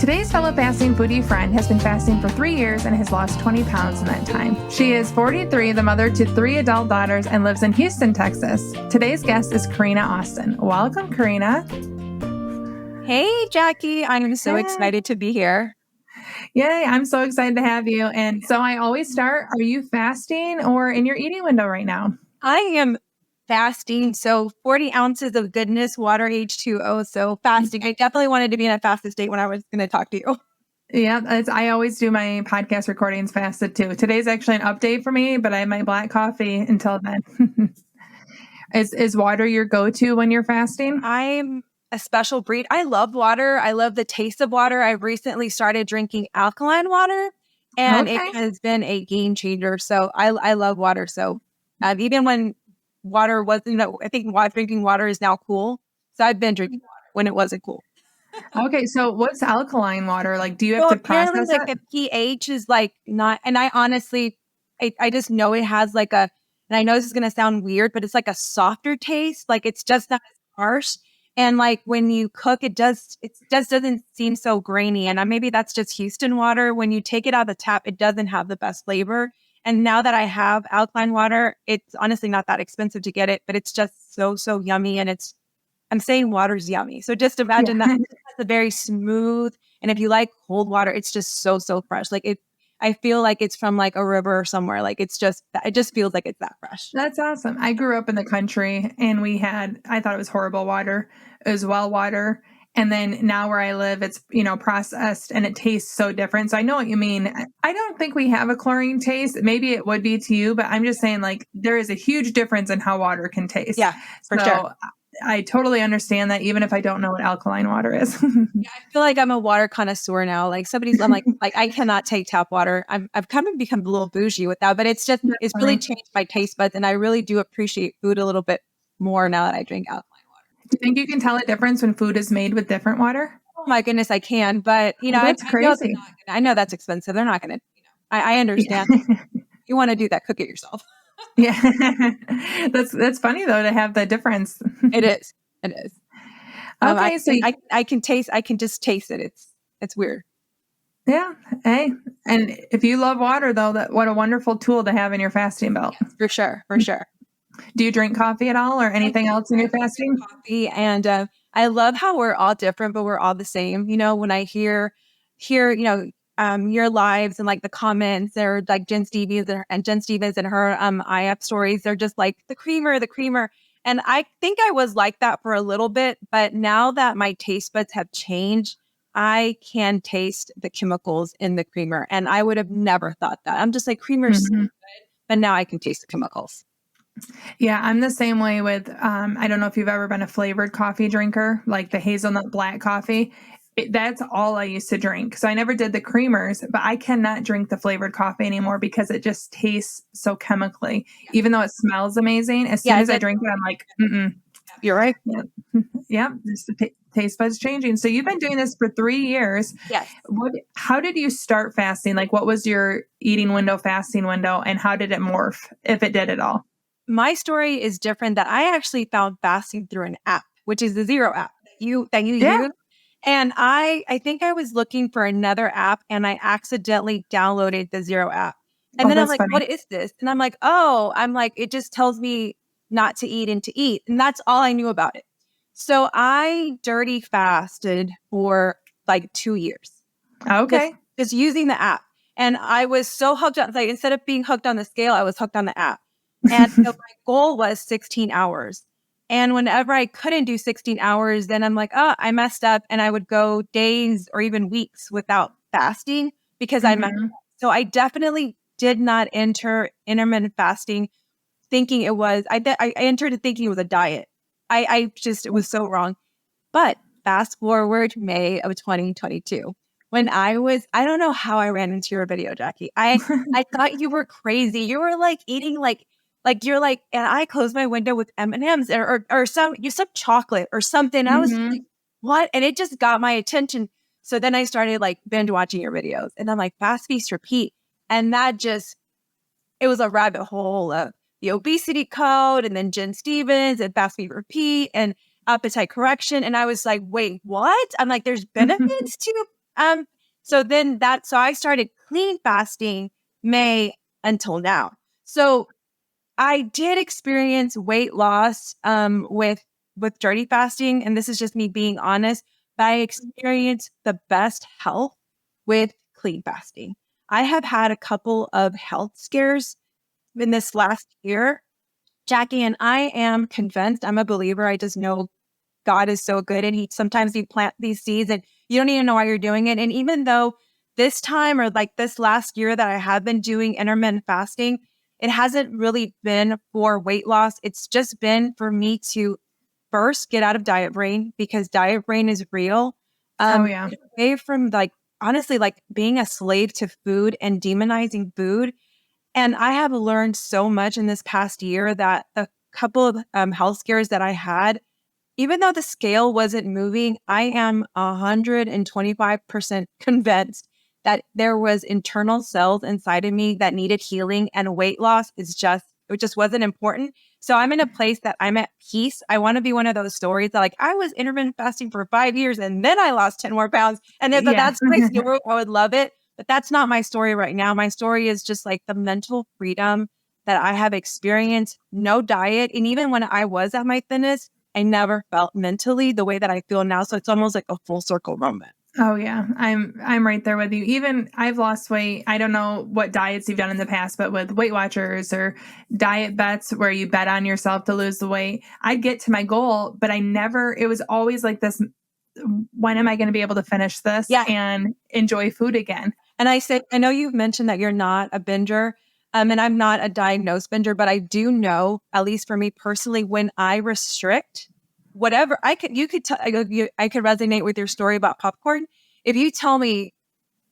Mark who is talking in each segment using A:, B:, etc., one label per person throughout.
A: Today's fellow fasting foodie friend has been fasting for 3 years and has lost 20 pounds in that time. She is 43, the mother to 3 adult daughters, and lives in Houston, Texas. Today's guest is Karina Austin. Welcome, Karina.
B: Hey, Jackie. I'm so excited to be here.
A: Yay, I'm so excited to have you. And so I always start, are you fasting or in your eating window right now?
B: I am fasting. So 40 ounces of goodness, water, H2O. So fasting. I definitely wanted to be in a fasted state when I was going to talk to you.
A: Yeah, I always do my podcast recordings fasted too. Today's actually an update for me, but I have my black coffee until then. Is water your go-to when you're fasting?
B: I'm a special breed. I love water. I love the taste of water. I've recently started drinking alkaline water, and it has been a game changer. So I love water. So even when water wasn't, I think drinking water is now cool. So I've been drinking water when it wasn't cool.
A: Okay, so what's alkaline water? Like, do you have to process it?
B: The pH is like not, and I honestly, I just know it has like and I know this is going to sound weird, but it's like a softer taste. Like it's just not as harsh. And like when you cook, it just doesn't seem so grainy. And maybe that's just Houston water. When you take it out of the tap, it doesn't have the best flavor. And now that I have alkaline water, it's honestly not that expensive to get it, but it's just so yummy. And I'm saying water's yummy. So just imagine that it's a very smooth. And if you like cold water, it's just so fresh. Like I feel like it's from like a river or somewhere. Like it just feels like it's that fresh.
A: That's awesome. I grew up in the country and I thought it was horrible water. It was well water. And then now where I live, it's, processed and it tastes so different. So I know what you mean. I don't think we have a chlorine taste. Maybe it would be to you, but I'm just saying like there is a huge difference in how water can taste.
B: Yeah, for sure.
A: I totally understand that, even if I don't know what alkaline water is.
B: Yeah, I feel like I'm a water connoisseur now. Like I'm like I cannot take tap water. I've kind of become a little bougie with that, but it's really changed my taste buds, and I really do appreciate food a little bit more now that I drink alkaline water.
A: Do you think you can tell a difference when food is made with different water?
B: Oh my goodness, I can, but
A: that's crazy.
B: I know that's expensive. They're not going to. I understand. Yeah. You want to do that, cook it yourself.
A: Yeah. That's funny though to have the difference.
B: It is.
A: Okay, so
B: I can just taste it. It's weird.
A: Yeah. Hey, and if you love water though, what a wonderful tool to have in your fasting belt.
B: Yes, for sure.
A: Do you drink coffee at all or anything else in your fasting?
B: Coffee, and I love how we're all different, but we're all the same. When I hear your lives and like the comments, they're like Jen Stevens and her IF stories. They're just like the creamer. And I think I was like that for a little bit, but now that my taste buds have changed, I can taste the chemicals in the creamer. And I would have never thought that. I'm just like, creamer's so good, but now I can taste the chemicals.
A: Yeah, I'm the same way with, I don't know if you've ever been a flavored coffee drinker, like the hazelnut black coffee. That's all I used to drink. So I never did the creamers, but I cannot drink the flavored coffee anymore because it just tastes so chemically, even though it smells amazing. As soon as I drink it, I'm like,
B: You're right.
A: Yeah. The taste buds changing. So you've been doing this for 3 years.
B: Yes.
A: How did you start fasting? Like what was your eating window, fasting window, and how did it morph, if it did at all?
B: My story is different, that I actually found fasting through an app, which is the Zero app that you use. And I think I was looking for another app and I accidentally downloaded the Zero app. And then I'm like, What is this? And I'm like, it just tells me not to eat and to eat. And that's all I knew about it. So I dirty fasted for like 2 years.
A: Okay.
B: Just using the app. And I was so hooked on, like, instead of being hooked on the scale, I was hooked on the app. And so my goal was 16 hours. And whenever I couldn't do 16 hours, then I'm like, I messed up. And I would go days or even weeks without fasting because I messed up. So I definitely did not enter intermittent fasting thinking it was, I entered it thinking it was a diet. It was so wrong. But fast forward May of 2022, when I don't know how I ran into your video, Jackie. I thought you were crazy. You were like eating like you're like, and I closed my window with M&Ms or some chocolate or something. I was like, what? And it just got my attention. So then I started like binge watching your videos and I'm like, fast, feast, repeat. And that it was a rabbit hole of the obesity code and then Jen Stevens and fast, feast, repeat and appetite correction. And I was like, wait, what? I'm like, there's benefits to So I started clean fasting May until now. So I did experience weight loss with dirty fasting, and this is just me being honest, but I experienced the best health with clean fasting. I have had a couple of health scares in this last year, Jackie, and I am convinced, I'm a believer. I just know God is so good, and sometimes he plant these seeds and you don't even know why you're doing it. And even though this time or like this last year that I have been doing intermittent fasting, it hasn't really been for weight loss. It's just been for me to first get out of diet brain, because diet brain is real.
A: Oh yeah.
B: Get away from like, honestly, like being a slave to food and demonizing food. And I have learned so much in this past year that a couple of health scares that I had, even though the scale wasn't moving, I am 125% convinced that there was internal cells inside of me that needed healing, and weight loss it just wasn't important. So I'm in a place that I'm at peace. I want to be one of those stories that like I was intermittent fasting for 5 years and then I lost 10 more pounds. And if
A: Yeah.
B: that's my story, I would love it. But that's not my story right now. My story is just like the mental freedom that I have experienced, no diet. And even when I was at my thinnest, I never felt mentally the way that I feel now. So it's almost like a full circle moment.
A: Oh yeah, I'm right there with you. Even I've lost weight. I don't know what diets you've done in the past, but with Weight Watchers or diet bets where you bet on yourself to lose the weight, I'd get to my goal, but it was always like this, when am I going to be able to finish this
B: Yeah.
A: and enjoy food again?
B: And I said, I know you've mentioned that you're not a binger, and I'm not a diagnosed binger, but I do know, at least for me personally, when I restrict whatever I could resonate with your story about popcorn. If you tell me,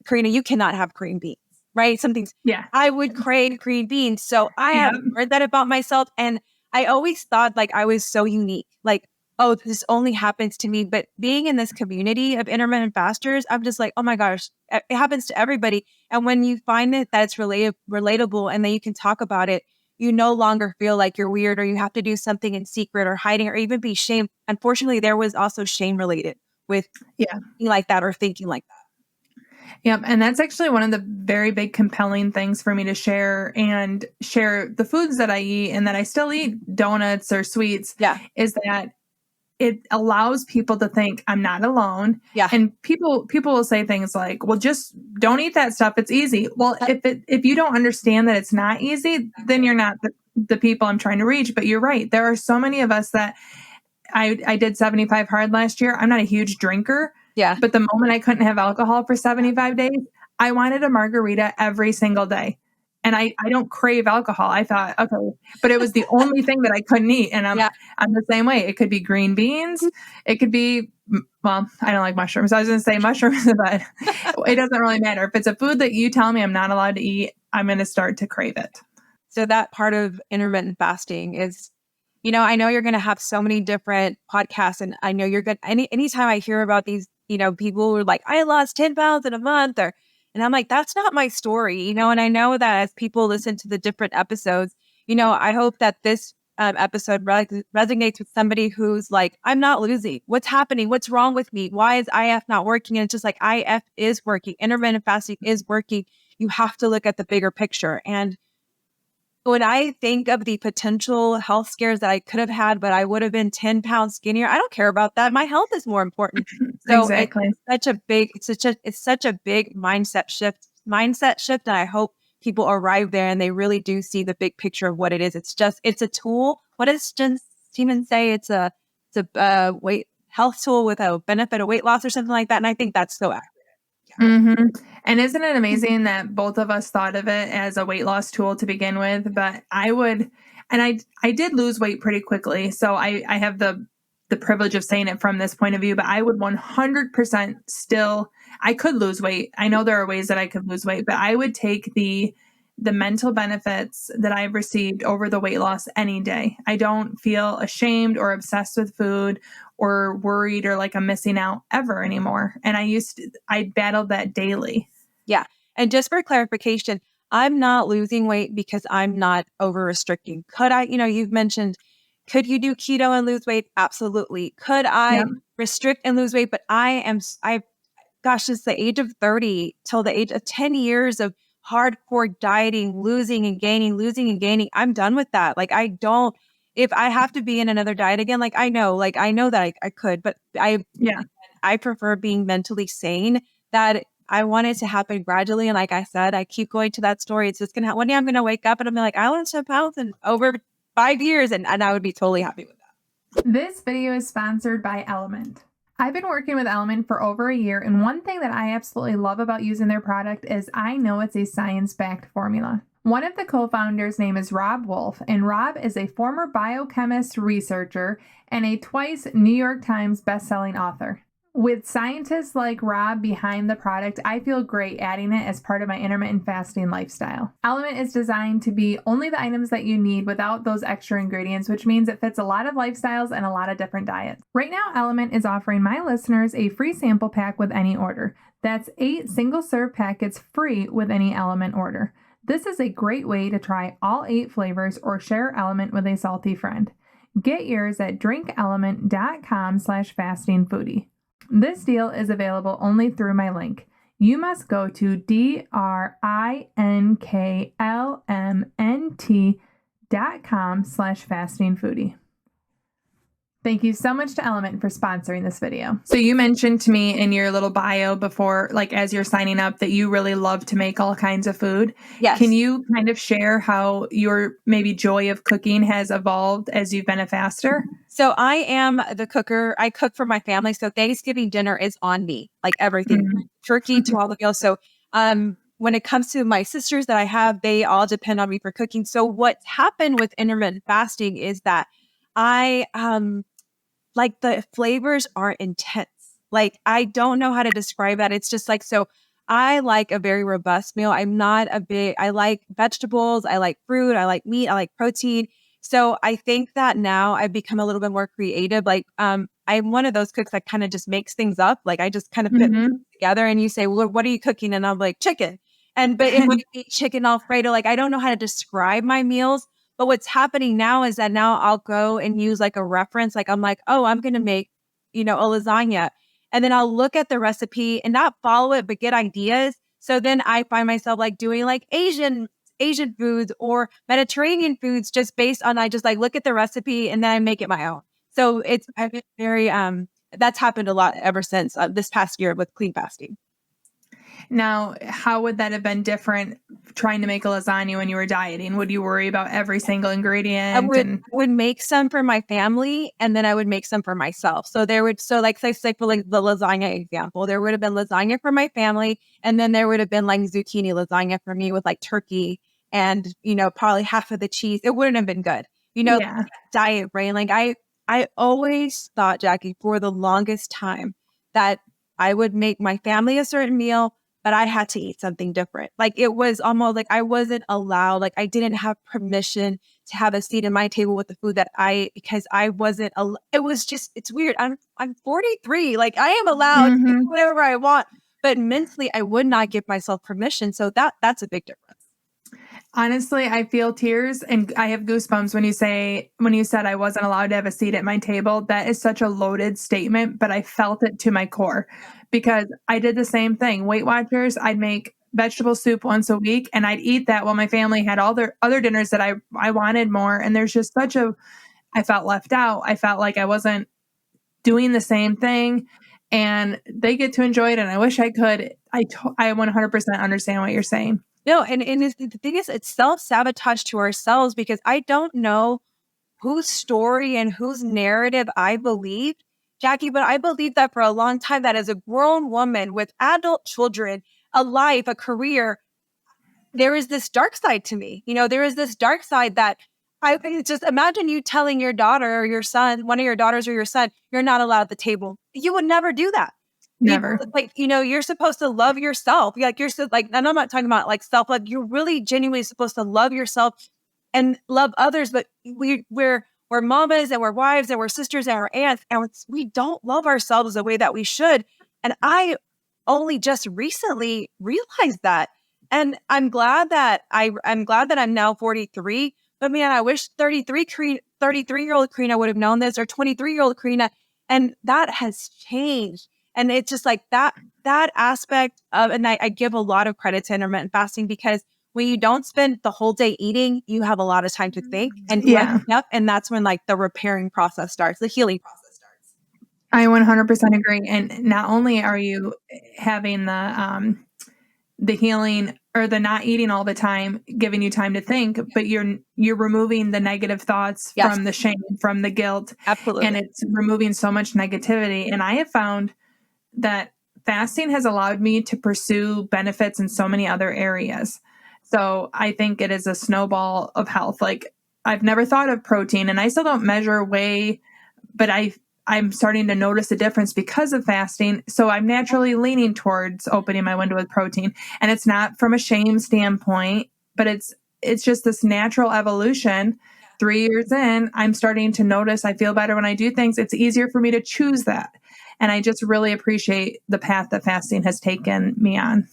B: Karina, you cannot have green beans, right?
A: Yeah.
B: I would crave green beans. So I have
A: Yep.
B: learned that about myself. And I always thought like I was so unique. Like, oh, this only happens to me. But being in this community of intermittent fasters, I'm just like, oh my gosh, it happens to everybody. And when you find it that it's relatable and then you can talk about it, you no longer feel like you're weird or you have to do something in secret or hiding or even be shamed. Unfortunately, there was also shame related with
A: Yeah.
B: being like that or thinking like that.
A: Yep. And that's actually one of the very big compelling things for me to share the foods that I eat and that I still eat donuts or sweets,
B: Yeah.
A: is that it allows people to think I'm not alone.
B: Yeah.
A: And people will say things like, well, just don't eat that stuff. It's easy. Well, if you don't understand that it's not easy, then you're not the people I'm trying to reach. But you're right. There are so many of us that I did 75 hard last year. I'm not a huge drinker,
B: Yeah.
A: but the moment I couldn't have alcohol for 75 days, I wanted a margarita every single day. And I don't crave alcohol. I thought, okay, but it was the only thing that I couldn't eat. And
B: Yeah.
A: I'm the same way. It could be green beans. It could be, well, I don't like mushrooms. I was going to say mushrooms, but it doesn't really matter. If it's a food that you tell me I'm not allowed to eat, I'm going to start to crave it.
B: So that part of intermittent fasting is, I know you're going to have so many different podcasts, and I know you're good. Anytime I hear about these, people who are like, I lost 10 pounds in a month, and I'm like, that's not my story, and I know that as people listen to the different episodes, I hope that this episode resonates with somebody who's like, I'm not losing. What's happening? What's wrong with me? Why is IF not working? And it's just like, IF is working. Intermittent fasting is working. You have to look at the bigger picture. And when I think of the potential health scares that I could have had, but I would have been 10 pounds skinnier, I don't care about that. My health is more important. So
A: Exactly.
B: it's such a big mindset shift. And I hope people arrive there and they really do see the big picture of what it is. It's a tool. What does Jen Steven say? It's a weight health tool with a benefit of weight loss or something like that. And I think that's so accurate.
A: Mm-hmm. And isn't it amazing that both of us thought of it as a weight loss tool to begin with? But I did lose weight pretty quickly. So I have the privilege of saying it from this point of view, but I would 100% still, I could lose weight. I know there are ways that I could lose weight, but I would take the mental benefits that I've received over the weight loss any day. I don't feel ashamed or obsessed with food or worried or like I'm missing out ever anymore. And I battled that daily.
B: Yeah. And just for clarification, I'm not losing weight because I'm not over restricting. Could I, you've mentioned, could you do keto and lose weight? Absolutely. Could I
A: Yep.
B: restrict and lose weight? But gosh, since the age of 30 till the age of 10 years of hardcore dieting, losing and gaining, losing and gaining. I'm done with that. Like, I don't, if I have to be in another diet again, I know that I could, but
A: Yeah.
B: I prefer being mentally sane, that I want it to happen gradually. And like I said, I keep going to that story. It's just going to, one day I'm going to wake up and I'm like, I lost 10 pounds in over 5 years. And I would be totally happy with that.
A: This video is sponsored by Element. I've been working with Element for over a year, and one thing that I absolutely love about using their product is I know it's a science-backed formula. One of the co-founders' name is Rob Wolf, and Rob is a former biochemist researcher and a twice New York Times bestselling author. With scientists like Rob behind the product, I feel great adding it as part of my intermittent fasting lifestyle. Element is designed to be only the items that you need without those extra ingredients, which means it fits a lot of lifestyles and a lot of different diets. Right now, Element is offering my listeners a free sample pack with any order. That's 8 single-serve packets free with any Element order. This is a great way to try all 8 flavors or share Element with a salty friend. Get yours at drinkelement.com/fastingfoodie. This deal is available only through my link. You must go to drinkLMNT.com/fastingfoodie. Thank you so much to Element for sponsoring this video. So you mentioned to me in your little bio before, like as you're signing up, that you really love to make all kinds of food.
B: Yes.
A: Can you kind of share how your maybe joy of cooking has evolved as you've been a faster?
B: So I am the cooker. I cook for my family. So Thanksgiving dinner is on me, like everything, turkey to all the meals. So when it comes to my sisters that I have, they all depend on me for cooking. So what's happened with intermittent fasting is that I like the flavors are intense. Like, I don't know how to describe that. It's just like, so I like a very robust meal. I like vegetables. I like fruit. I like meat. I like protein. So I think that now I've become a little bit more creative. Like, I'm one of those cooks that kind of just makes things up. Like, I just kind of put things together, and you say, well, what are you cooking? And I'm like, chicken. But it might be chicken Alfredo. Like, I don't know how to describe my meals. But what's happening now is that now I'll go and use like a reference. Like, I'm like, oh, I'm going to make, a lasagna. And then I'll look at the recipe and not follow it, but get ideas. So then I find myself like doing like Asian foods or Mediterranean foods, just based on, I just like look at the recipe and then I make it my own. So I've been very, that's happened a lot ever since this past year with clean fasting.
A: Now, how would that have been different trying to make a lasagna when you were dieting? Would you worry about every single ingredient?
B: I would make some for my family, and then I would make some for myself. So like say for like the lasagna example, there would have been lasagna for my family, and then there would have been like zucchini lasagna for me with like turkey and, probably half of the cheese. It wouldn't have been good.
A: Yeah.
B: Diet brain. Like I always thought, Jackie, for the longest time that I would make my family a certain meal, but I had to eat something different. Like, it was almost like I wasn't allowed, like I didn't have permission to have a seat at my table with the food that I ate, because I wasn't, it was just, it's weird. I'm 43. Like, I am allowed to do whatever I want, but mentally I would not give myself permission. So that's a big difference.
A: Honestly, I feel tears and I have goosebumps when you said I wasn't allowed to have a seat at my table. That is such a loaded statement, but I felt it to my core because I did the same thing. Weight Watchers, I'd make vegetable soup once a week and I'd eat that while my family had all their other dinners that I wanted more. And there's just I felt left out. I felt like I wasn't doing the same thing, and they get to enjoy it. And I wish I could. I 100% understand what you're saying.
B: No, and the thing is, it's self-sabotage to ourselves, because I don't know whose story and whose narrative I believed, Jackie, but I believed that for a long time, that as a grown woman with adult children, a life, a career, there is this dark side to me. There is this dark side that I just imagine you telling your daughter or your son, one of your daughters or your son, you're not allowed at the table. You would never do that.
A: Never.
B: You're supposed to love yourself. Like, and I'm not talking about like self-love. You're really genuinely supposed to love yourself and love others. But we're mamas and we're wives and we're sisters and we're aunts, and we don't love ourselves the way that we should. And I only just recently realized that. And I'm glad that I'm now 43. But man, I wish 33-year-old Karina would have known this, or 23-year-old Karina. And that has changed. And it's just like that aspect of, and I give a lot of credit to intermittent fasting, because when you don't spend the whole day eating, you have a lot of time to think and
A: Yeah.
B: up. And that's when like the repairing process starts, the healing process starts.
A: I 100% agree. And not only are you having the healing or the not eating all the time, giving you time to think, but you're removing the negative thoughts
B: Yes,
A: from the shame, from the guilt, and
B: absolutely.
A: it's removing so much negativity. And I have found that fasting has allowed me to pursue benefits in so many other areas. So I think it is a snowball of health. Like I've never thought of protein and I still don't measure whey, but I'm starting to notice a difference because of fasting. So I'm naturally leaning towards opening my window with protein. And it's not from a shame standpoint, but it's just this natural evolution. 3 years in, I'm starting to notice I feel better when I do things. It's easier for me to choose that. And I just really appreciate the path that fasting has taken me on.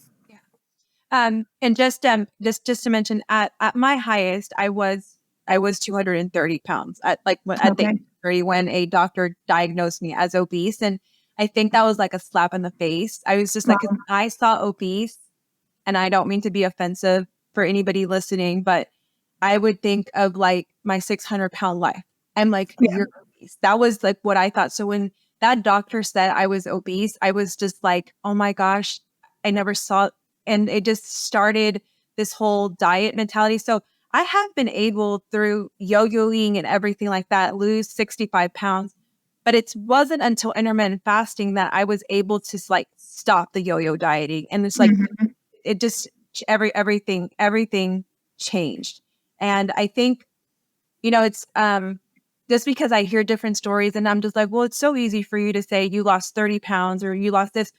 B: Yeah. And just to mention, at my highest, I was 230 pounds at like at the
A: Okay.
B: 30 when a doctor diagnosed me as obese, and I think that was like a slap in the face. I was just like, 'cause
A: Well,
B: I saw obese, and I don't mean to be offensive for anybody listening, but I would think of like my 600-pound life. I'm like,
A: yeah.
B: you're obese. That was like what I thought. So when that doctor said I was obese, I was just like, oh my gosh, I never saw. And it just started this whole diet mentality. So I have been able, through yo-yoing and everything like that, lose 65 pounds. But it wasn't until intermittent fasting that I was able to like stop the yo-yo dieting. And it's like,
A: Mhm.
B: it just everything changed. And I think, it's just because I hear different stories and I'm just like, well, it's so easy for you to say you lost 30 pounds or you lost this,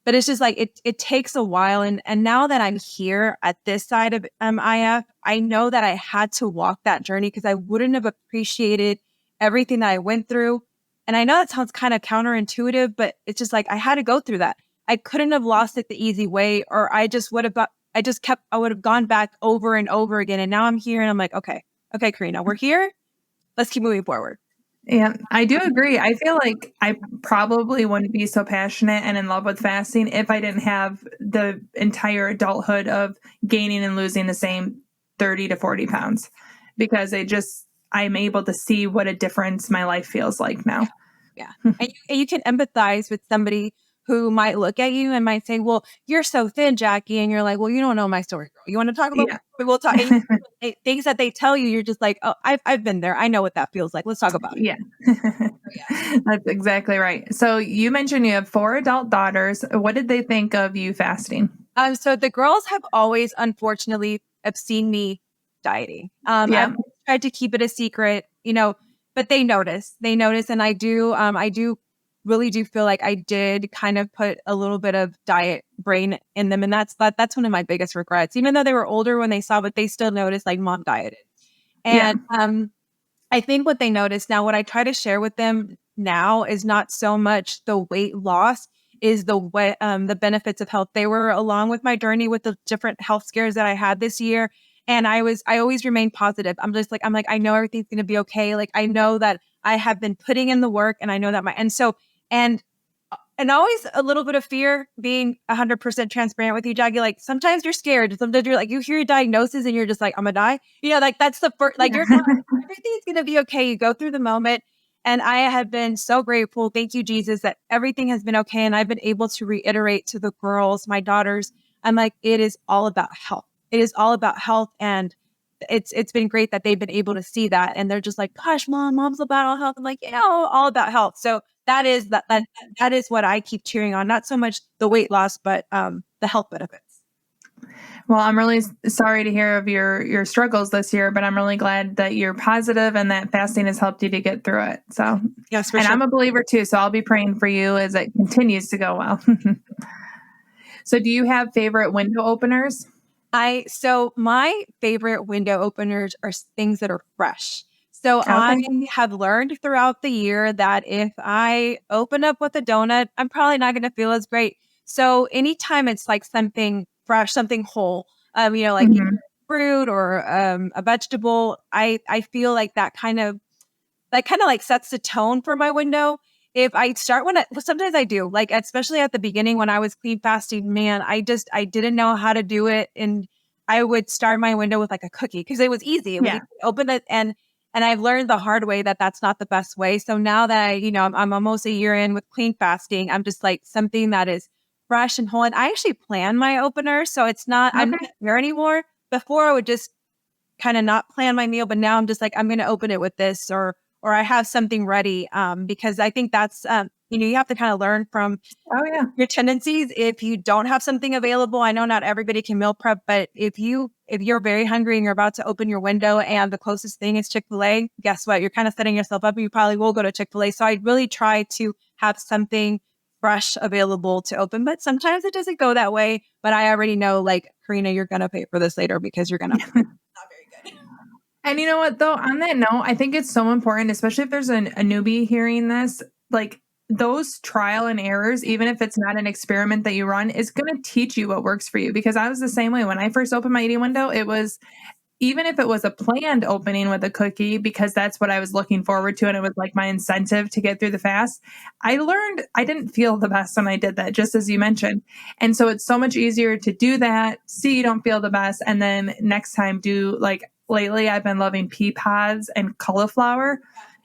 B: but it's just like it takes a while. And now that I'm here at this side of IF, I know that I had to walk that journey because I wouldn't have appreciated everything that I went through. And I know that sounds kind of counterintuitive, but it's just like I had to go through that. I couldn't have lost it the easy way, or I would have gone back over and over again. And now I'm here and I'm like, okay, Karina, we're here. Let's keep moving forward.
A: Yeah, I do agree. I feel like I probably wouldn't be so passionate and in love with fasting if I didn't have the entire adulthood of gaining and losing the same 30 to 40 pounds because I'm able to see what a difference my life feels like now.
B: Yeah. And you can empathize with somebody who might look at you and might say, well, you're so thin, Jackie. And you're like, well, you don't know my story, girl. You want to talk about
A: Yeah.
B: we'll talk. Things that they tell you, you're just like, oh, I've been there. I know what that feels like. Let's talk about it.
A: Yeah.
B: Yeah.
A: That's exactly right. So you mentioned you have 4 adult daughters. What did they think of you fasting?
B: So the girls have always, unfortunately, have seen me dieting. I've
A: Yeah.
B: tried to keep it a secret, but they notice. They notice, and I do really do feel like I did kind of put a little bit of diet brain in them, and that's one of my biggest regrets. Even though they were older when they saw, but they still noticed like mom dieted,
A: Yeah.
B: and I think what they notice now, what I try to share with them now is not so much the weight loss, is the benefits of health. They were along with my journey with the different health scares that I had this year. And I always remain positive. I'm like, I know everything's going to be okay. Like, I know that I have been putting in the work and I know that and and always a little bit of fear, being 100% transparent with you, Jackie. Like sometimes you're scared. Sometimes you're like, you hear your diagnosis and you're just like, I'm gonna die. Like that's the first, like
A: Yeah.
B: you're not, everything's gonna be okay. You go through the moment. And I have been so grateful. Thank you, Jesus, that everything has been okay. And I've been able to reiterate to the girls, my daughters, I'm like, it is all about health. It is all about health. And it's been great that they've been able to see that. And they're just like, gosh, mom's about all health. I'm like, all about health. So that is what I keep cheering on. Not so much the weight loss, but the health benefits.
A: Well, I'm really sorry to hear of your struggles this year, but I'm really glad that you're positive and that fasting has helped you to get through it. So,
B: Yes, for
A: and
B: sure.
A: I'm a believer too, so I'll be praying for you as it continues to go well. So, do you have favorite window openers?
B: So my favorite window openers are things that are fresh. So I
A: Okay.
B: have learned throughout the year that if I open up with a donut, I'm probably not going to feel as great. So anytime it's like something fresh, something whole, like either
A: Mhm.
B: fruit or a vegetable, I feel like that kind of like sets the tone for my window. if I start well, sometimes I do, like, especially at the beginning when I was clean fasting, man, I didn't know how to do it. And I would start my window with like a cookie because it was easy when
A: Yeah.
B: you open it. And I've learned the hard way that that's not the best way. So now that I'm almost a year in with clean fasting, I'm just like something that is fresh and whole. And I actually plan my opener. So I'm not
A: Okay.
B: there anymore. Before I would just kind of not plan my meal, but now I'm just like, I'm going to open it with this, or I have something ready. Because I think that's, you have to kind of learn from
A: Oh yeah.
B: your tendencies. If you don't have something available, I know not everybody can meal prep, but if you're very hungry and you're about to open your window and the closest thing is Chick-fil-A, guess what? You're kind of setting yourself up. You probably will go to Chick-fil-A. So I really try to have something fresh available to open, but sometimes it doesn't go that way. But I already know, like, Karina, you're going to pay for this later because you're going to not very good.
A: And you know what, though, on that note, I think it's so important, especially if there's a newbie hearing this, like those trial and errors, even if it's not an experiment that you run, is going to teach you what works for you. Because I was the same way when I first opened my eating window. It was, even if it was a planned opening with a cookie, because that's what I was looking forward to, and it was like my incentive to get through the fast, I learned I didn't feel the best when I did that, just as you mentioned. And so it's so much easier to do that, see you don't feel the best, and then next time do, like, lately I've been loving pea pods and cauliflower,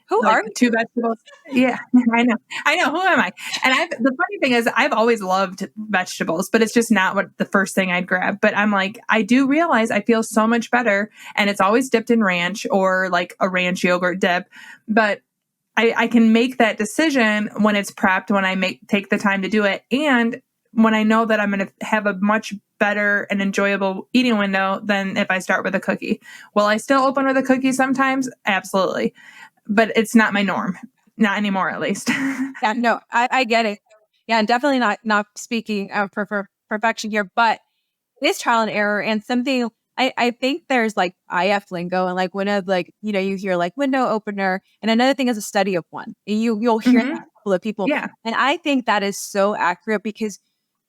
B: Who
A: like
B: are
A: two
B: you?
A: vegetables. Yeah, I know. Who am I? And the funny thing is, I've always loved vegetables, but it's just not what the first thing I'd grab. But I'm like, I do realize I feel so much better, and it's always dipped in ranch or like a ranch yogurt dip. But I can make that decision when it's prepped, when I take the time to do it, and when I know that I'm going to have a much better and enjoyable eating window than if I start with a cookie. Will I still open with a cookie sometimes? Absolutely, but it's not my norm. Not anymore, at least.
B: Yeah, no, I get it. Yeah, and definitely not speaking for perfection here, but it is trial and error. And something I think there's like IF lingo, and like when of like, you hear like window opener, and another thing is a study of one. You'll hear that
A: Hmm.
B: from a couple of people.
A: Yeah.
B: And I think that is so accurate because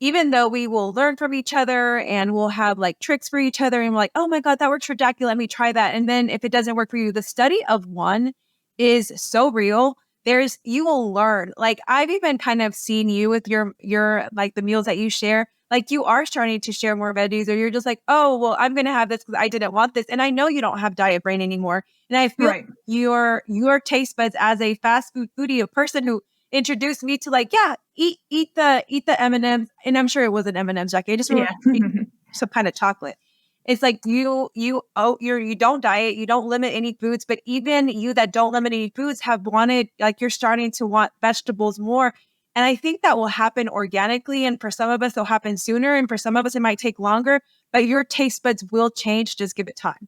B: even though we will learn from each other and we'll have like tricks for each other and we're like, oh my God, that works for Jackie, let me try that. And then if it doesn't work for you, the study of one is so real. You will learn. Like, I've even kind of seen you with your like the meals that you share. Like, you are starting to share more veggies, or you're just like, oh, well, I'm going to have this because I didn't want this. And I know you don't have diet brain anymore. And I feel
A: Right.
B: your taste buds as a fast food foodie, a person who introduced me to, like, yeah, eat the M&Ms. And I'm sure it wasn't M&Ms, Jackie. I just remember
A: Yeah.
B: some kind of chocolate. It's like you don't diet, you don't limit any foods, but even you that don't limit any foods have wanted, like, you're starting to want vegetables more. And I think that will happen organically. And for some of us, it'll happen sooner. And for some of us, it might take longer, but your taste buds will change. Just give it time.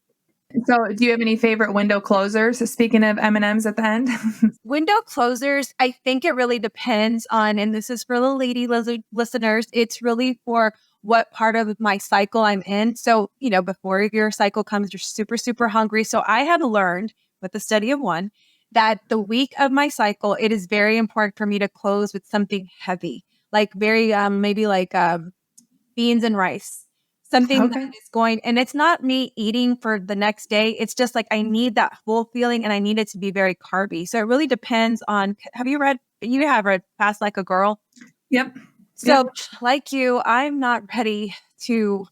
A: So, do you have any favorite window closers? Speaking of M&Ms at the end.
B: Window closers, I think it really depends on, and this is for the lady listeners, it's really for what part of my cycle I'm in. So, before your cycle comes, you're super, super hungry. So I have learned with the study of one that the week of my cycle, it is very important for me to close with something heavy, like very, maybe like beans and rice, something that
A: Okay.
B: is going, and it's not me eating for the next day. It's just like I need that full feeling and I need it to be very carby. So it really depends on, you have read Fast Like a Girl.
A: Yep.
B: So
A: Yep.
B: like you, I'm not ready to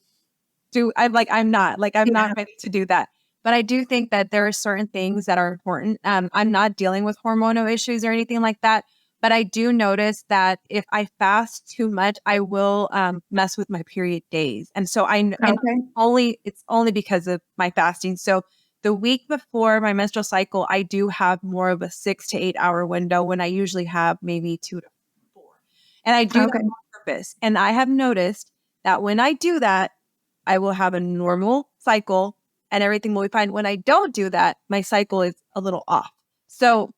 B: I'm
A: Yeah.
B: not ready to do that. But I do think that there are certain things that are important. I'm not dealing with hormonal issues or anything like that. But I do notice that if I fast too much, I will mess with my period days. And so and
A: Okay.
B: it's only because of my fasting. So the week before my menstrual cycle, I do have more of a 6 to 8 hour window when I usually have maybe 2 to 4. And I do that
A: Okay.
B: on purpose. And I have noticed that when I do that, I will have a normal cycle and everything will be fine. When I don't do that, my cycle is a little off. So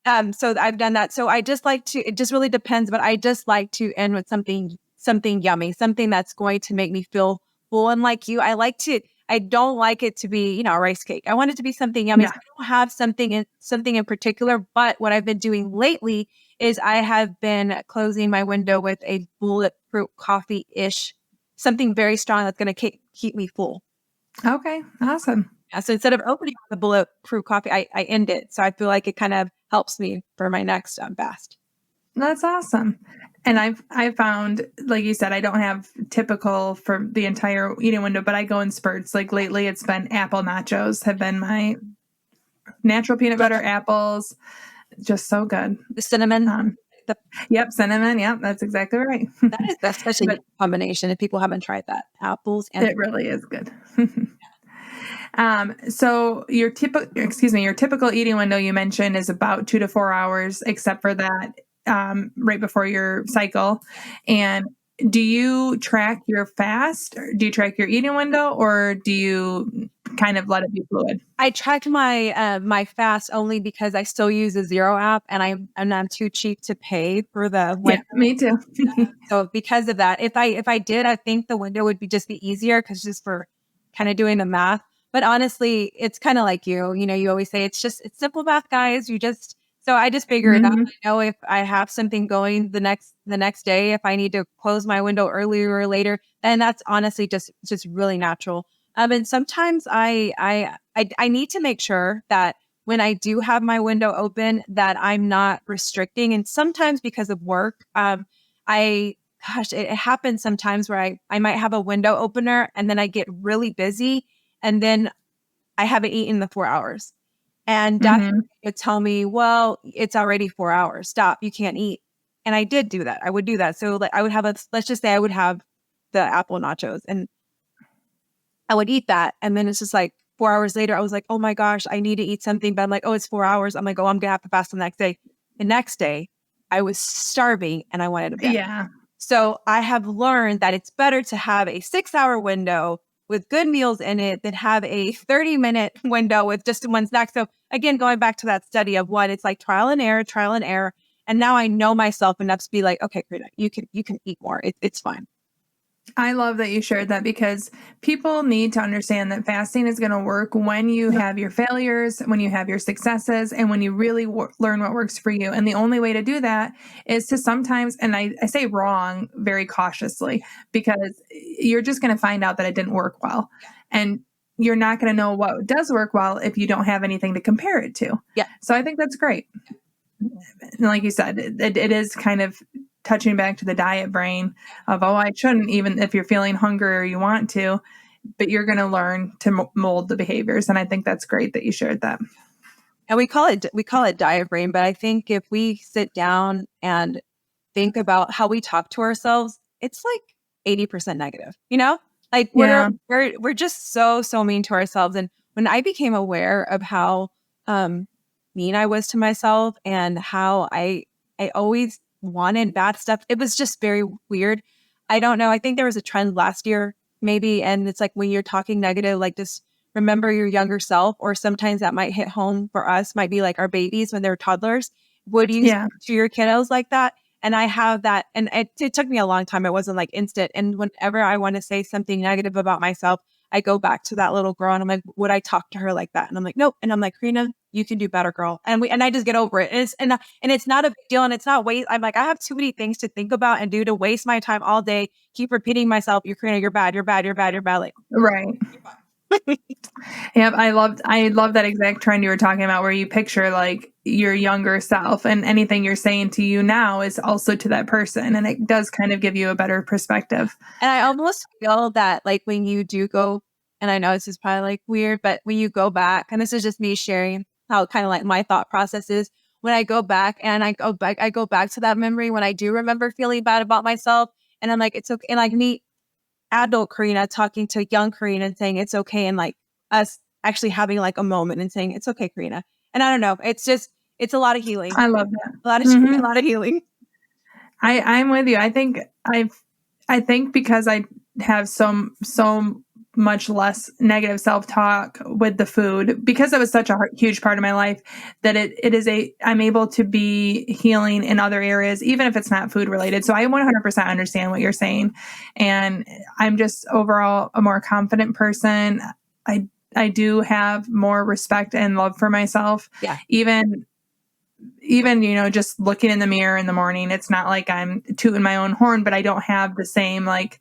B: I've done that. So I just like to, it just really depends, but I just like to end with something yummy, something that's going to make me feel full. And like you, I don't like it to be, a rice cake. I want it to be something yummy.
A: Yeah.
B: So I don't have something in particular, but what I've been doing lately is I have been closing my window with a bulletproof coffee-ish, something very strong that's going to keep me full.
A: Okay. Awesome.
B: Yeah, so instead of opening with a bulletproof coffee, I end it. So I feel like it kind of helps me for my next fast.
A: That's awesome. And I've found, like you said, I don't have typical for the entire eating window, but I go in spurts. Like lately, it's been apple nachos have been my natural peanut butter apples, just so good.
B: The cinnamon.
A: Um,
B: The,
A: yep, cinnamon. Yep, that's exactly right.
B: that's such a
A: But
B: unique combination. If people haven't tried that, apples and
A: it really is good. So your typical eating window you mentioned is about 2 to 4 hours, except for that right before your cycle. And do you track your fast? Or do you track your eating window, or do you kind of let it be fluid?
B: I tracked my fast only because I still use a Zero app, and I'm not too cheap to pay for the
A: Yeah,
B: window.
A: me too.
B: So because of that, if I did, I think the window would be easier because just for kind of doing the math. But honestly, it's kind of like you know, you always say it's simple math, guys. So I just figure it out.
A: Hmm.
B: I know if I have something going the next day, if I need to close my window earlier or later, then that's honestly just really natural. And sometimes I need to make sure that when I do have my window open, that I'm not restricting. And sometimes because of work, I gosh, it happens sometimes where I might have a window opener and then I get really busy and then I haven't eaten the 4 hours. And doctor
A: Hmm.
B: would tell me, well, it's already 4 hours. Stop. You can't eat. And I did do that. I would do that. So like I would have let's just say I would have the apple nachos and I would eat that. And then it's just like 4 hours later, I was like, oh my gosh, I need to eat something. But I'm like, oh, it's 4 hours. I'm like, oh, I'm going to have to fast the next day. The next day, I was starving and I wanted a bed.
A: Yeah.
B: So I have learned that it's better to have a 6 hour window with good meals in it than have a 30-minute window with just one snack. So again, going back to that study of what it's like trial and error, trial and error. And now I know myself enough to be like, okay, Karina, you can eat more. It's fine.
A: I love that you shared that because people need to understand that fasting is going to work when you have your failures, when you have your successes, and when you really learn what works for you. And the only way to do that is to sometimes, and I say wrong very cautiously, because you're just going to find out that it didn't work well. And you're not going to know what does work well if you don't have anything to compare it to.
B: Yeah.
A: So I think that's great. And like you said, it is kind of touching back to the diet brain of, oh, I shouldn't, even if you're feeling hungry or you want to, but you're going to learn to mold the behaviors. And I think that's great that you shared that.
B: And we call it diet brain, but I think if we sit down and think about how we talk to ourselves, it's like 80% negative, you know? Like we're
A: Yeah.
B: we're we're just so mean to ourselves. And when I became aware of how um mean I was to myself and how I always wanted bad stuff, it was just very weird. I don't know. I think there was a trend last year, maybe, and it's like when you're talking negative, like just remember your younger self, or sometimes that might hit home for us, might be like our babies when they're toddlers. Would you speak
A: Yeah.
B: to your kiddos like that? And I have that, and it took me a long time. It wasn't like instant. And whenever I want to say something negative about myself, I go back to that little girl and I'm like, would I talk to her like that? And I'm like, nope. And I'm like, Karina, you can do better, girl. And I just get over it. And it's not a big deal. And it's not waste. I'm like, I have too many things to think about and do to waste my time all day. Keep repeating myself, you're Karina, you're bad, you're bad, you're bad, you're bad. Like,
A: Right.
B: you're fine.
A: Yep. I love that exact trend you were talking about where you picture like your younger self, and anything you're saying to you now is also to that person. And it does kind of give you a better perspective.
B: And I almost feel that like when you do go, and I know this is probably like weird, but when you go back, and this is just me sharing how kind of like my thought process is, when I go back and I go back to that memory when I do remember feeling bad about myself. And I'm like, it's okay. And like me, adult Karina talking to young Karina and saying it's okay. And like us actually having like a moment and saying it's okay, Karina. And I don't know. It's a lot of healing,
A: I love that.
B: a lot of, a
A: Hmm.
B: lot of healing.
A: I'm with you. I think because I have so much less negative self-talk with the food, because it was such a huge part of my life, that I'm able to be healing in other areas, even if it's not food related. So I 100% understand what you're saying. And I'm just overall a more confident person. I do have more respect and love for myself.
B: Yeah.
A: Even just looking in the mirror in the morning, it's not like I'm tooting my own horn, but I don't have the same like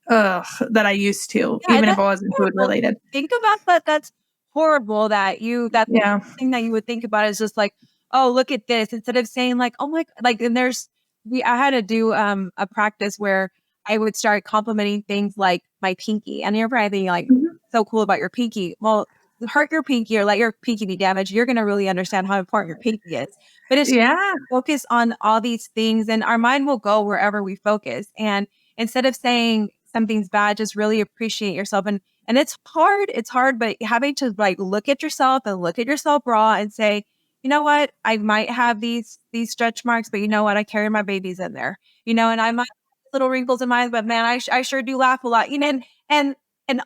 A: ugh that I used to,
B: Yeah.
A: even if
B: That's
A: it wasn't food
B: horrible.
A: related.
B: Think about that. That's horrible that that's
A: Yeah.
B: the thing that you would think about is just like, oh, look at this, instead of saying like, oh my, like, and I had to do a practice where I would start complimenting things like my pinky. And you're probably like,
A: Mhm.
B: so cool about your pinky. Well, hurt your pinky or let your pinky be damaged, you're going to really understand how important your pinky is. But it's
A: Yeah.
B: focus on all these things and our mind will go wherever we focus. And instead of saying something's bad, just really appreciate yourself. And it's hard, but having to like look at yourself and look at yourself raw and say, you know what, I might have these stretch marks, but you know what, I carry my babies in there, and I might have little wrinkles in mine, but man, I sure do laugh a lot, and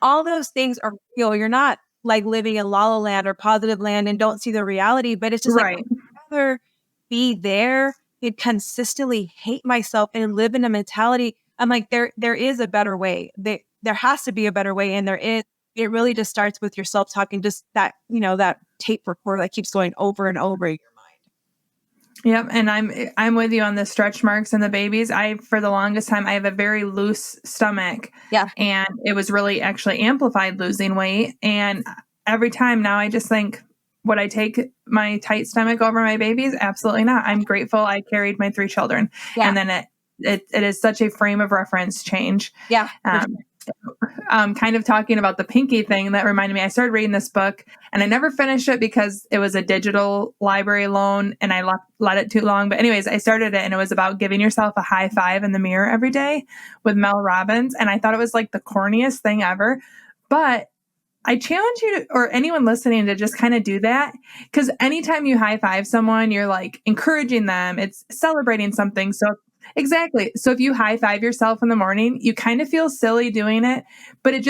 B: all those things are real. You're not like living in la la land or positive land and don't see the reality, but it's just like,
A: Right.
B: I'd rather be there and consistently hate myself and live in a mentality. I'm like, there is a better way. There has to be a better way. And there is, it really just starts with your self-talk and just that, that tape recorder that keeps going over and over in your mind.
A: Yep, and I'm with you on the stretch marks and the babies. For the longest time I have a very loose stomach.
B: Yeah.
A: And it was really actually amplified losing weight. And every time now I just think, would I take my tight stomach over my babies? Absolutely not. I'm grateful I carried my 3 children.
B: Yeah.
A: And then it is such a frame of reference change.
B: Yeah.
A: Kind of talking about the pinky thing, that reminded me, I started reading this book and I never finished it because it was a digital library loan and I let it too long. But anyways, I started it and it was about giving yourself a high five in the mirror every day with Mel Robbins. And I thought it was like the corniest thing ever. But I challenge you or anyone listening to just kind of do that, because anytime you high five someone, you're like encouraging them. It's celebrating something. So exactly. So if you high five yourself in the morning, you kind of feel silly doing it, but it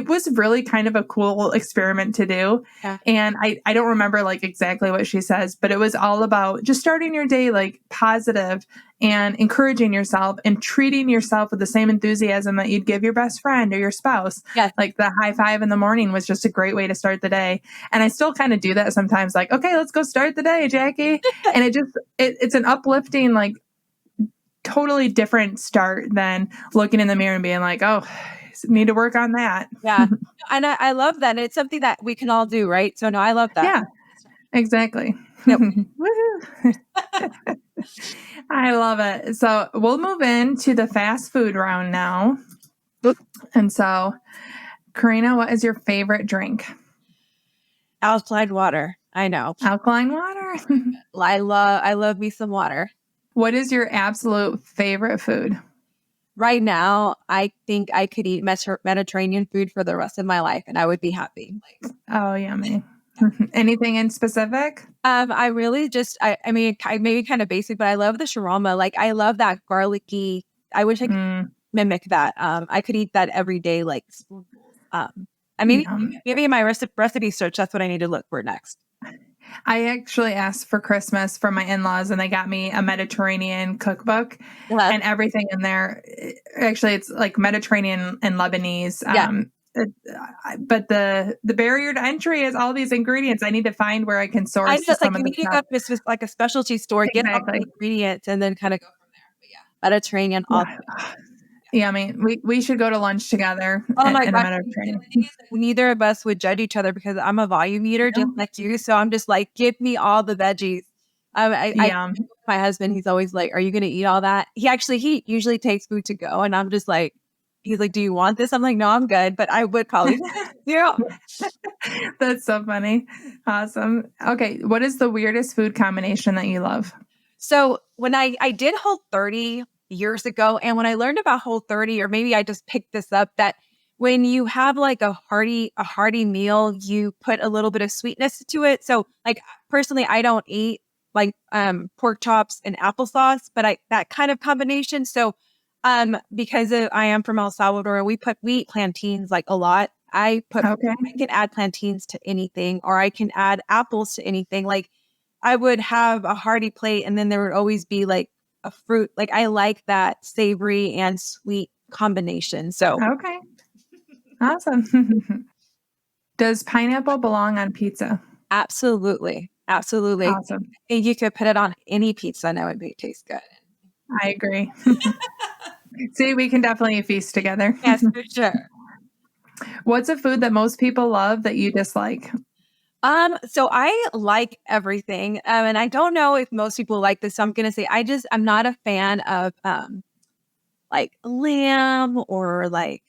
A: was really kind of a cool experiment to do.
B: Yeah.
A: And I don't remember like exactly what she says, but it was all about just starting your day like positive and encouraging yourself and treating yourself with the same enthusiasm that you'd give your best friend or your spouse.
B: Yeah.
A: Like the high five in the morning was just a great way to start the day. And I still kind of do that sometimes, like, okay, let's go start the day, Jackie. And it's an uplifting, like totally different start than looking in the mirror and being like, oh, need to work on that.
B: Yeah. And I love that. It's something that we can all do, right? So no, I love that.
A: Yeah, exactly.
B: Yep.
A: I love it. So we'll move into the fast food round now. And so, Karina, what is your favorite drink?
B: Alkaline water. I know.
A: Alkaline water.
B: I love me some water.
A: What is your absolute favorite food?
B: Right now, I think I could eat Mediterranean food for the rest of my life and I would be happy.
A: Oh, yummy. Anything in specific?
B: I really just, I mean, maybe kind of basic, but I love the shawarma. Like, I love that garlicky. I wish I could mimic that. I could eat that every day, like spoonfuls. Maybe in my recipe search, that's what I need to look for next.
A: I actually asked for Christmas from my in-laws and they got me a Mediterranean cookbook and everything in there. Actually, it's like Mediterranean and Lebanese. But the barrier to entry is all these ingredients. I need to find where I can source.
B: I just
A: some
B: like,
A: of
B: you need to go to like a specialty store, get all the ingredients and then kind of go from there. But yeah, Mediterranean.
A: Yeah, I mean, we should go to lunch together.
B: Oh my God. Neither of us would judge each other because I'm a volume eater just like you. So I'm just like, give me all the veggies. My husband, he's always like, are you going to eat all that? He usually takes food to go. And I'm just like, he's like, do you want this? I'm like, no, I'm good. But I would probably. Yeah.
A: That's so funny. Awesome. Okay. What is the weirdest food combination that you love?
B: So when I did Whole30 years ago, and when I learned about Whole30, or maybe I just picked this up, that when you have like a hearty meal, you put a little bit of sweetness to it. So like personally, I don't eat like pork chops and applesauce, but that kind of combination. So because I am from El Salvador, we eat plantains like a lot. I can add plantains to anything, or I can add apples to anything. Like I would have a hearty plate, and then there would always be like a fruit. Like I like that savory and sweet combination. So
A: okay, awesome. Does pineapple belong on pizza?
B: Absolutely, absolutely.
A: Awesome.
B: And you could put it on any pizza, and it would taste good.
A: I agree. See, we can definitely feast together.
B: Yes, for sure.
A: What's a food that most people love that you dislike?
B: So I like everything. And I don't know if most people like this. So I'm going to say, I'm not a fan of, like lamb or like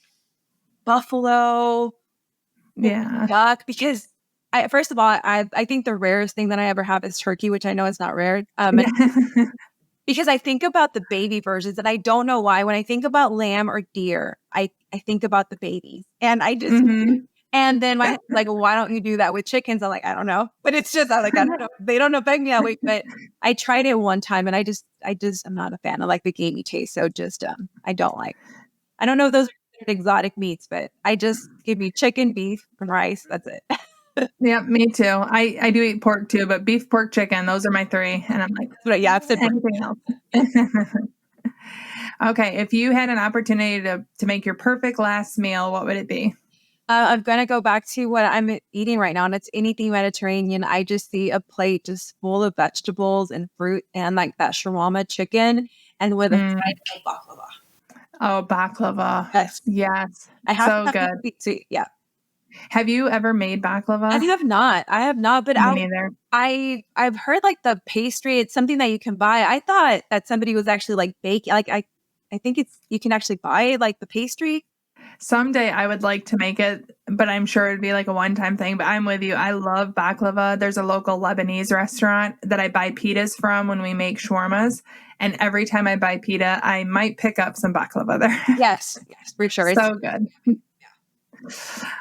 B: buffalo or
A: Yeah.
B: duck because first of all, I think the rarest thing that I ever have is turkey, which I know is not rare. And because I think about the baby versions and I don't know why. When I think about lamb or deer, I think about the babies and
A: Mhm.
B: and then my like, why don't you do that with chickens? I'm like, I don't know, but it's just, I'm like, I don't know. They don't affect me that way, but I tried it one time and I'm not a fan of like the gamey taste. So just, I don't know if those are exotic meats, but I just give me chicken, beef, and rice. That's it.
A: Yep, me too. I do eat pork too, but beef, pork, chicken, those are my 3, and I'm like,
B: But yeah, I've said
A: anything else. Okay, if you had an opportunity to make your perfect last meal, what would it be?
B: I'm going to go back to what I'm eating right now, and it's anything Mediterranean. I just see a plate just full of vegetables and fruit and like that shawarma chicken and with a
A: Mm.
B: side of baklava.
A: Oh, baklava.
B: Yes.
A: Yes.
B: I have to
A: So
B: have
A: good.
B: the sweet. Yeah.
A: Have you ever made baklava?
B: I have not, but
A: Me neither.
B: I've heard like the pastry, it's something that you can buy. I thought that somebody was actually like baking. Like I think you can actually buy like the pastry.
A: Someday I would like to make it, but I'm sure it'd be like a one-time thing. But I'm with you. I love baklava. There's a local Lebanese restaurant that I buy pitas from when we make shawarmas. And every time I buy pita, I might pick up some baklava there.
B: Yes, for sure.
A: So good.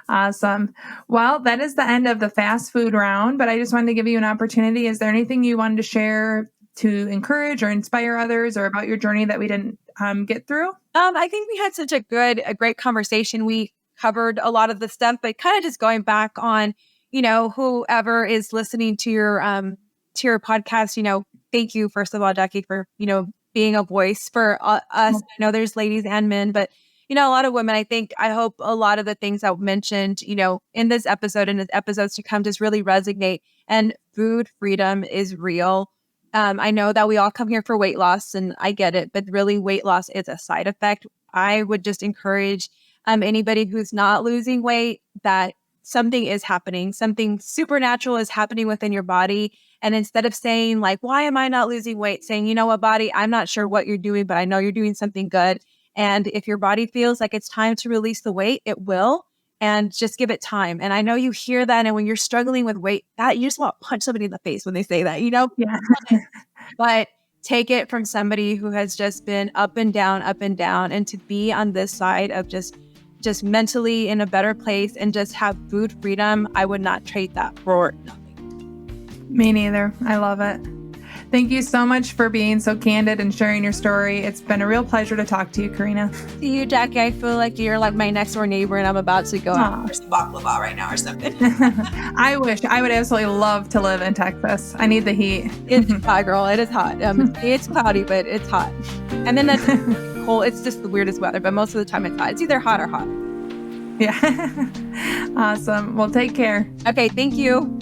A: Awesome. Well, that is the end of the fast food round, but I just wanted to give you an opportunity. Is there anything you wanted to share to encourage or inspire others or about your journey that we didn't get through?
B: I think we had such a great conversation. We covered a lot of the stuff, but kind of just going back on, whoever is listening to your podcast, thank you, first of all, Jackie, for, being a voice for us. I know there's ladies and men, but, a lot of women, I hope a lot of the things that we mentioned, in this episode and in episodes to come just really resonate. And food freedom is real. I know that we all come here for weight loss and I get it, but really weight loss is a side effect. I would just encourage anybody who's not losing weight that something is happening, something supernatural is happening within your body. And instead of saying like, why am I not losing weight? Saying, you know what, body, I'm not sure what you're doing, but I know you're doing something good. And if your body feels like it's time to release the weight, it will. And just give it time. And I know you hear that. And when you're struggling with weight, that you just want to punch somebody in the face when they say that,
A: Yeah.
B: but take it from somebody who has just been up and down, and to be on this side of just mentally in a better place and just have food freedom. I would not trade that for nothing.
A: Me neither. I love it. Thank you so much for being so candid and sharing your story. It's been a real pleasure to talk to you, Karina.
B: To you, Jackie, I feel like you're like my next door neighbor and I'm about to go out for some baklava right now or something.
A: I wish. I would absolutely love to live in Texas. I need the heat.
B: It's hot, girl. It is hot. It's cloudy, but it's hot. And then that's cold. It's just the weirdest weather, but most of the time it's hot. It's either hot or hot.
A: Yeah. Awesome. Well, take care.
B: Okay, thank you.